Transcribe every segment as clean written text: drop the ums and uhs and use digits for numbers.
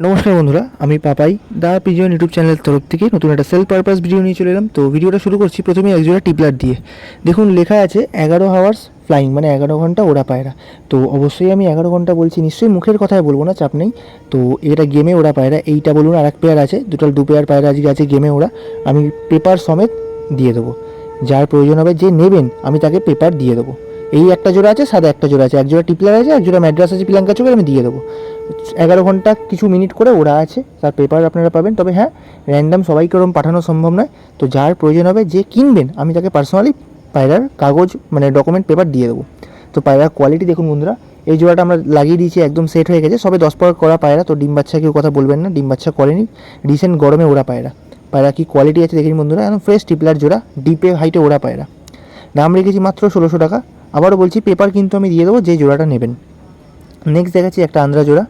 নমস্কার বন্ধুরা, আমি পাপাই দা পিজন ইউটিউব চ্যানেলের তরফ থেকে নতুন একটা সেলফ পারপাস ভিডিও নিয়ে চলে এলাম। তো ভিডিওটা শুরু করছি প্রথমে একজোড়া টিপলার দিয়ে। দেখুন লেখা আছে 11 হাওয়ার্স ফ্লাইং, মানে 11 ঘন্টা ওড়া পায়রা। তো অবশ্যই আমি 11 ঘন্টা বলছি, নিশ্চয়ই মুখের কথায় বলবো না, চাপ নেই। তো এটা গেমে ওড়া পায়রা, এইটা বলুন আর এক পেয়ার আছে, টোটাল 2 পেয়ার পায়রা আজকে আছে গেমে ওড়া। আমি পেপার সমেত দিয়ে দেবো, যার প্রয়োজন হবে যে নেবেন আমি তাকে পেপার দিয়ে দেবো। এই একটা জোড়া আছে, সাদা একটা জোড়া আছে, এক জোড়া টিপলার আছে, এক জোড়া ম্যাড্রাস আছে পিলাঙ্কা চোখের, আমি দিয়ে দেবো। 11 ঘন্টা কিছু মিনিট করে ওরা আছে, তার পেপার আপনারা পাবেন। তবে হ্যাঁ, র্যান্ডাম সবাইকে ওরকম পাঠানো সম্ভব নয়। তো যার প্রয়োজন হবে যে কিনবেন আমি তাকে পার্সোনালি পায়রার কাগজ মানে ডকুমেন্ট পেপার দিয়ে দেবো। তো পায়রার কোয়ালিটি দেখুন বন্ধুরা, এই জোড়াটা আমরা লাগিয়ে দিয়েছি, একদম সেট হয়ে গেছে, সবে 10 পর করা পায়রা। তো ডিম বাচ্চা কেউ কথা বলবেন না, ডিম বাচ্চা করেনি, রিসেন্ট গরমে ওরা পায়রা। পায়রা কি কোয়ালিটি আছে দেখুন বন্ধুরা, একদম ফ্রেশ টিপলার জোড়া, ডিপে হাইটে ওরা পায়রা। দাম রেখেছি মাত্র 1600 টাকা। আবারও বলছি পেপার কিন্তু আমি দিয়ে দেবো যে জোড়াটা নেবেন। নেক্সট দেখাচ্ছি একটা আন্দ্রা জোড়া,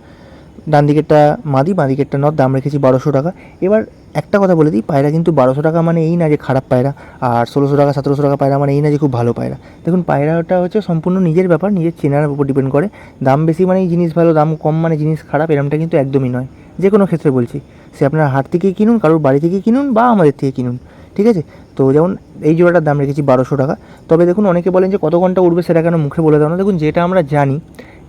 ডান দিকেরটা মাদি, বাঁ দিকেরটা নর, দাম রেখেছি 1200 টাকা। এবার একটা কথা বলে দিই, পায়রা কিন্তু 1200 টাকা মানে এই না যে খারাপ পায়রা, আর 1600 টাকা 1700 টাকা পায়রা মানে এই না যে খুব ভালো পায়রা। দেখুন পায়রাটা হচ্ছে সম্পূর্ণ নিজের ব্যাপার, নিজের চেনার উপর ডিপেন্ড করে। দাম বেশি মানেই জিনিস ভালো, দাম কম মানে জিনিস খারাপ, এরমটা কিন্তু একদমই নয়। যে কোনো ক্ষেত্রে বলছি, সে আপনার হাট থেকেই কিনুন, কারোর বাড়ি থেকে কিনুন বা আমাদের থেকে কিনুন, ঠিক আছে। তো যেমন এই জোড়াটার দাম রেখেছি 1200 টাকা। তবে দেখুন অনেকে বলেন যে কত ঘন্টা উঠবে সেটা কেন মুখে বলে দাও না। দেখুন যেটা আমরা জানি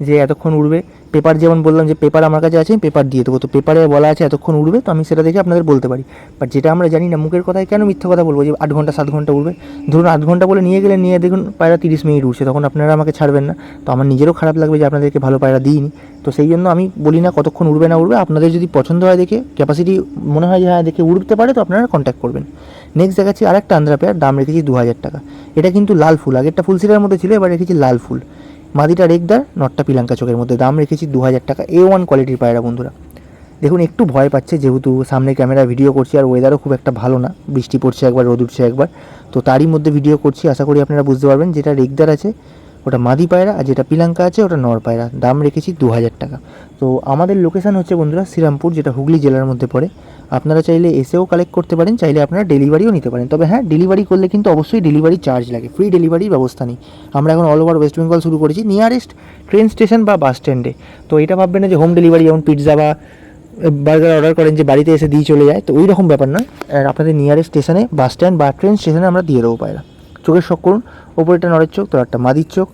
যে এতক্ষণ উড়বে, পেপার যেমন বললাম যে পেপার আমার কাছে আছে, পেপার দিয়ে দেবো। তো পেপারে বলা আছে এতক্ষণ উড়বে, তো আমি সেটা দেখে আপনাদের বলতে পারি। বাট যেটা আমরা জানি না, মুখের কথায় কেন মিথ্যা কথা বলবো যে 8 ঘন্টা 7 ঘন্টা উড়বে। ধরুন 8 ঘন্টা বলে নিয়ে গেলে, নিয়ে দেখুন পায়রা 30 মিনিট উঠছে, তখন আপনারা আমাকে ছাড়বেন না। তো আমার নিজেরও খারাপ লাগবে যে আপনাদেরকে ভালো পায়রা দিইনি। তো সেই জন্য আমি বলি না কতক্ষণ উড়বে না উড়বে, আপনাদের যদি পছন্দ হয়, দেখে ক্যাপাসিটি মনে হয় যে হ্যাঁ দেখে উড়তে পারে, তো আপনারা কন্ট্যাক্ট করবেন। নেক্সট দেখাচ্ছি আরেকটা আন্দ্রা পেয়ার, দাম রেখেছি 2000 টাকা। এটা কিন্তু লাল ফুল, আগেরটা ফুল সিটার মধ্যে ছিল, এবার রেখেছি লাল ফুল। মাদিটা রেগদার, নটটা পিলাঙ্কা চোখের মধ্যে, দাম রেখেছি 2000 টাকা। A1 কোয়ালিটির পায়রা বন্ধুরা। দেখুন একটু ভয় পাচ্ছে, যেহেতু সামনে ক্যামেরা ভিডিও করছি আর ওয়েদারও খুব একটা ভালো না, বৃষ্টি পড়ছে একবার, রোদ উঠছে একবার। তো তারই মধ্যে ভিডিও করছি, আশা করি আপনারা বুঝতে পারবেন। যেটা রেগদার আছে ওটা মাদি পায়রা, আর যেটা পিলাঙ্কা আছে ওটা নর পায়রা। দাম রেখেছি 2000 টাকা। তো আমাদের লোকেশান হচ্ছে বন্ধুরা শ্রীরামপুর, যেটা হুগলি জেলার মধ্যে পড়ে। আপনারা চাইলে এসেও কালেক্ট করতে পারেন, চাইলে আপনারা ডেলিভারিও নিতে পারেন। তবে হ্যাঁ, ডেলিভারি করলে কিন্তু অবশ্যই ডেলিভারি চার্জ লাগে, ফ্রি ডেলিভারির ব্যবস্থা নেই। আমরা এখন অল ওভার ওয়েস্ট বেঙ্গল শুরু করেছি, নিয়ারেস্ট ট্রেন স্টেশন বা বাস স্ট্যান্ডে। তো এটা ভাববেন না যে হোম ডেলিভারি, যেমন পিৎজা বা বার্গার অর্ডার করেন যে বাড়িতে এসে দিয়ে চলে যায়, তো ওই রকম ব্যাপার নয়। আপনাদের নিয়ারেস্ট স্টেশনে, বাস স্ট্যান্ড বা ট্রেন স্টেশনে আমরা দিয়ে দেবো পায়রা। চোখের শখ করুন, ওপরেরটা নরের চোখ, তো একটা মাদির চোখ।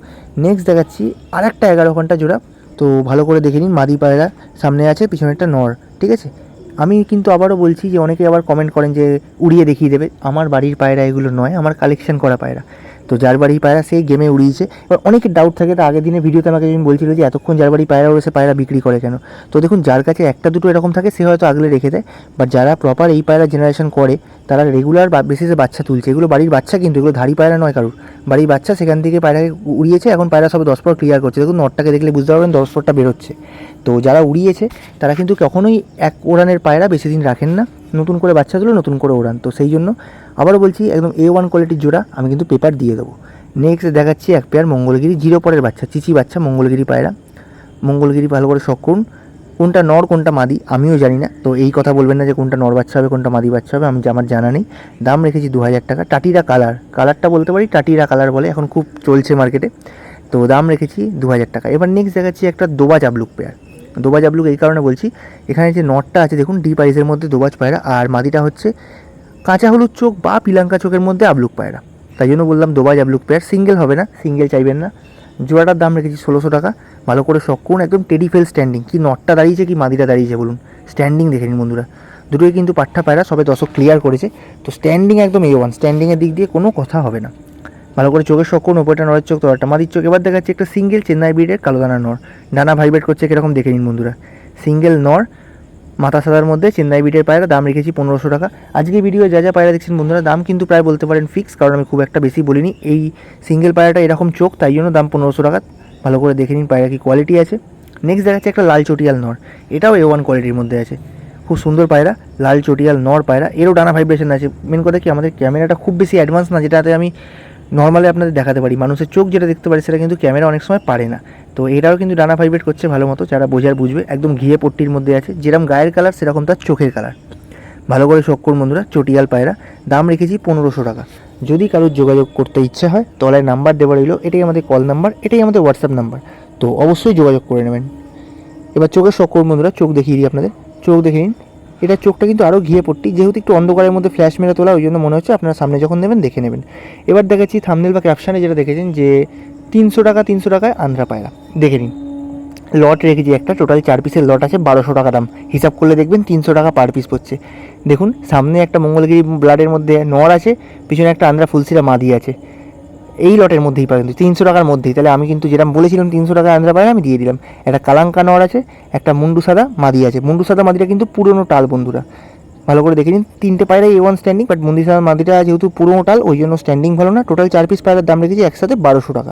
নেক্সট দেখাচ্ছি আর একটা 11 ঘন্টা জোড়া। তো ভালো করে দেখে নিন, মাদি পায়রা সামনে আছে, পিছনেরটা নর, ঠিক আছে। আমি কিন্তু আবারও বলছি যে অনেকে আবার কমেন্ট করেন যে উড়িয়ে দেখিয়ে দেবে, আমার বাড়ির পায়রা এগুলো নয়, আমার কালেকশন করা পায়রা। তো যার বাড়ি পায়রা সেই গেমে উড়িয়েছে। এবার অনেকের ডাউট থাকে, তো আগের দিনের ভিডিওতে আমাকে যখন বলছিল যে এতক্ষণ যার বাড়ি পায়রা উড়েছে পায়রা বিক্রি করে কেন। তো দেখুন যার কাছে একটা দুটো এরকম থাকে সে হয়তো আগলে রেখে দেয়, বাট যারা প্রপার এই পায়রা জেনারেশন করে তারা রেগুলার বেসিসে বাচ্চা তুলছে। এগুলো বাড়ির বাচ্চা, কিন্তু এগুলো ধাড়ি পায়রা নয় কারুর, বাড়ির বাচ্চা, সেখান থেকে পায়রাকে উড়িয়েছে। এখন পায়রা সবে 10 পর ক্লিয়ার করছে, দেখুন নটটাকে দেখলে বুঝতে পারবেন 10 পরটা বেরোচ্ছে। তো যারা উড়িয়েছে তারা কিন্তু কখনোই এক ওড়ানের পায়রা বেশি দিন রাখেন না, নতুন করে বাচ্চা তুলে নতুন করে ওড়ান। তো সেই জন্য আবারও বলছি, একদম A1 কোয়ালিটির জোড়া, আমি কিন্তু পেপার দিয়ে দেবো। নেক্সট দেখাচ্ছি এক পেয়ার মঙ্গলগিরি, 0 পরের বাচ্চা, চিচি বাচ্চা, মঙ্গলগিরি পায়রা। মঙ্গলগিরি ভালো করে শখ করুন, কোনটা নর কোনটা মাদি আমিও জানি না। তো এই কথা বলবেন না যে কোনটা নর বাচ্চা হবে কোনটা মাদি বাচ্চা হবে, আমার জানা নেই। দাম রেখেছি 2000 টাকা। টাটিরা কালারটা বলতে পারি, টাটিরা কালার বলে, এখন খুব চলছে মার্কেটে। তো দাম রেখেছি 2000 টাকা। এবার নেক্সট দেখাচ্ছি একটা দোবাজ আবলুক পেয়ার। দোবাজ আবলুক এই কারণে বলছি, এখানে যে নটটা আছে দেখুন ডিপ আইসের মধ্যে দোবাজ পায়রা, আর মাদিটা হচ্ছে কাঁচা হলুদ চোখ বা পিলাঙ্কা চোখের মধ্যে আবলুক পায়রা। তাই জন্য বললাম দোবাজ আবলুক পেয়ার। সিঙ্গেল হবে না, সিঙ্গেল চাইবেন না। জোড়াটার দাম রেখেছি 1600 টাকা। ভালো করে শখ করুন, একদম টেডি ফেল স্ট্যান্ডিং। কি নটটা দাঁড়িয়েছে কি মাদিটা দাঁড়িয়েছে বলুন, স্ট্যান্ডিং দেখে নিন বন্ধুরা। দুটোই কিন্তু পাঠ্টা পায়রা, সবে দর্শক ক্লিয়ার করেছে। তো স্ট্যান্ডিং একদম A1, স্ট্যান্ডিংয়ের দিক দিয়ে কোনো কথা হবে না। ভালো করে চোখের শখ করুন, ওপরটা নরের চোখ, তো একটা মাদির চোখ। এবার দেখাচ্ছে একটা সিঙ্গেল চেন্নাই ব্রিডের কালো দানা নর, ডানা ভাইব্রেট করছে কীরকম দেখে নিন বন্ধুরা। সিঙ্গেল নর, মাথা সাদার মধ্যে চেন্নাই বিটের পায়রা, দাম রেখেছি 1500 টাকা। আজকে ভিডিও যা পায়রা দেখছেন বন্ধুরা, দাম কিন্তু প্রায় বলতে পারেন ফিক্স, কারণ আমি খুব একটা বেশি বলিনি। এই সিঙ্গেল পায়রাটা এরকম চোখ, তাই জন্য দাম 1500 টাকা। ভালো করে দেখে নিন পায়রা কি কোয়ালিটি আছে। নেক্সট দেখাচ্ছে একটা লাল চটিয়াল নর, এটাও A1 কোয়ালিটির মধ্যে আছে, খুব সুন্দর পায়রা, লাল চটিয়াল নর পায়রা। এরও ডানা ভাইব্রেশন আছে। মেন কথা কি, আমাদের ক্যামেরাটা খুব বেশি অ্যাডভান্স না, যেটাতে আমি নর্মালি আপনাদের দেখাতে পারি। মানুষের চোখ যেটা দেখতে পারে সেটা কিন্তু ক্যামেরা অনেক সময় পারে না। তো এটাও কিন্তু ডানা ভাইব্রেট করছে ভালো মতো, যারা বোঝার বুঝবে। একদম ঘিয়ে পট্টির মধ্যে আছে, যেরকম গায়ের কালার সেরকম তার চোখের কালার। ভালো করে শখ করুন বন্ধুরা, চটিয়াল পায়রা। দাম রেখেছি 1500 টাকা। যদি কারোর যোগাযোগ করতে ইচ্ছা হয়, তলায় নাম্বার দেওয়া রইল, এটাই আমাদের কল নাম্বার, এটাই আমাদের হোয়াটসঅ্যাপ নাম্বার। তো অবশ্যই যোগাযোগ করে নেবেন। এবার চোখের শখ করুন বন্ধুরা, চোখ দেখিয়ে দিই আপনাদের। চোখ দেখে নিন, এটার চোখটা কিন্তু আরও ঘিয়ে পট্টি, যেহেতু একটু অন্ধকারের মধ্যে ফ্ল্যাশ মেরে তোলা, ওই জন্য মনে হচ্ছে আপনারা সামনে যখন নেবেন দেখে নেবেন। এবার দেখাচ্ছি থাম্বনেল বা ক্যাপশানে যেটা দেখেছেন যে 300 টাকায় আন্ধ্রা পায়রা। দেখে নিন, লট রেখেছি একটা, টোটাল 4 পিসের লট আছে, 1200 টাকা দাম। হিসাব করলে দেখবেন 300 টাকা পার পিস পড়ছে। দেখুন সামনে একটা মঙ্গলগিরি ব্লাডের মধ্যে নর আছে, পিছনে একটা আন্ধ্রা ফুলসিরা মাদি আছে। এই লটের মধ্যেই পাবেন 300 টাকার মধ্যেই। তাহলে আমি কিন্তু যেরকম বলেছিলাম 300 টাকায় আন্ধ্রা পায়রা আমি দিয়ে দিলাম। একটা কালাঙ্কা নর আছে, একটা মুন্ডু সাদা মাদি আছে। মুন্ডু সাদা মাদিটা কিন্তু পুরনো টাল বন্ধুরা, ভালো করে দেখে নিন। 3টে পায়রা A1 স্ট্যান্ডিং, বাট মুন্ডু সাদা মাদিটা যেহেতু পুরনো টাল ওই জন্য স্ট্যান্ডিং ভালো না। টোটাল 4 পিস পায়রার দাম রেখেছি একসাথে 1200 টাকা।